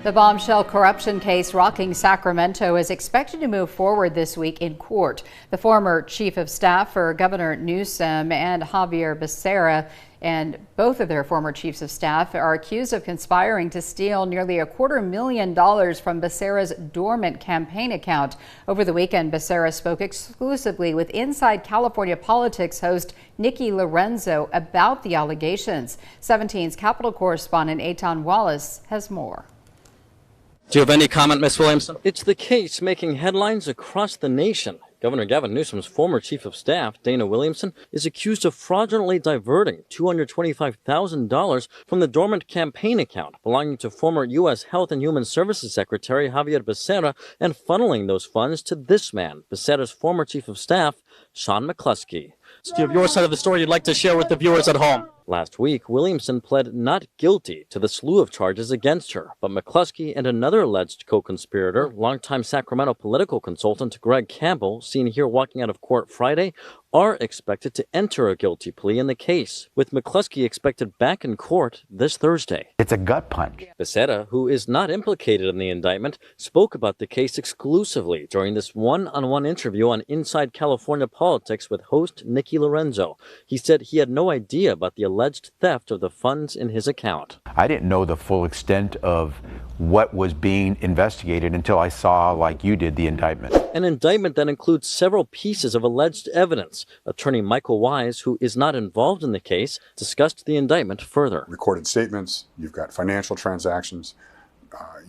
The bombshell corruption case rocking Sacramento is expected to move forward this week in court. The former chief of staff for Governor Newsom and Xavier Becerra, and both of their former chiefs of staff, are accused of conspiring to steal nearly $250,000 from Becerra's dormant campaign account. Over the weekend, Becerra spoke exclusively with Inside California Politics host Nikki Lorenzo about the allegations. 17's Capitol correspondent Eitan Wallace has more. Do you have any comment, Ms. Williamson? It's the case making headlines across the nation. Governor Gavin Newsom's former chief of staff, Dana Williamson, is accused of fraudulently diverting $225,000 from the dormant campaign account belonging to former U.S. Health and Human Services Secretary Xavier Becerra and funneling those funds to this man, Becerra's former chief of staff, Sean McCluskey. So do you have your side of the story you'd like to share with the viewers at home? Last week, Williamson pled not guilty to the slew of charges against her, but McCluskey and another alleged co-conspirator, longtime Sacramento political consultant Greg Campbell, seen here walking out of court Friday, are expected to enter a guilty plea in the case, with McCluskey expected back in court this Thursday. It's a gut punch. Becerra, who is not implicated in the indictment, spoke about the case exclusively during this one-on-one interview on Inside California Politics with host Nikki Lorenzo. He said he had no idea about the alleged theft of the funds in his account. I didn't know the full extent of what was being investigated until I saw, like you did, the indictment. An indictment that includes several pieces of alleged evidence. Attorney Michael Wise, who is not involved in the case, discussed the indictment further. Recorded statements, you've got financial transactions,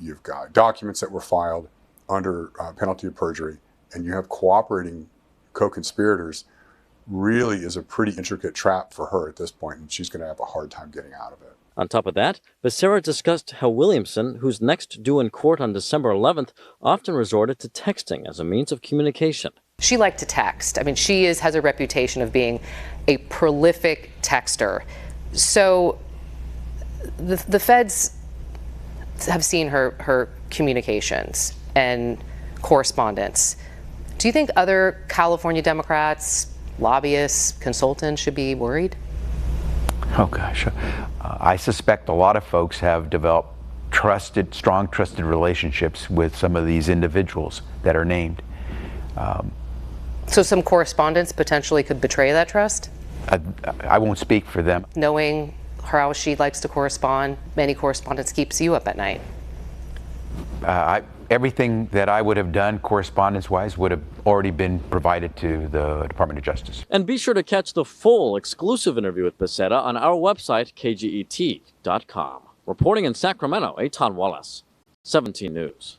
you've got documents that were filed under penalty of perjury, and you have cooperating co-conspirators. Really is a pretty intricate trap for her at this point, and she's going to have a hard time getting out of it. On top of that, Becerra discussed how Williamson, who's next due in court on December 11th, often resorted to texting as a means of communication. She liked to text. I mean, she has a reputation of being a prolific texter. So the feds have seen her communications and correspondence. Do you think other California Democrats, lobbyists, consultants should be worried? Oh gosh, I suspect a lot of folks have developed strong trusted relationships with some of these individuals that are named. So some correspondence potentially could betray that trust? I won't speak for them. Knowing how she likes to correspond, many correspondence keeps you up at night. Everything that I would have done correspondence-wise would have already been provided to the Department of Justice. And be sure to catch the full exclusive interview with Becerra on our website, kget.com. Reporting in Sacramento, Eitan Wallace, 17 News.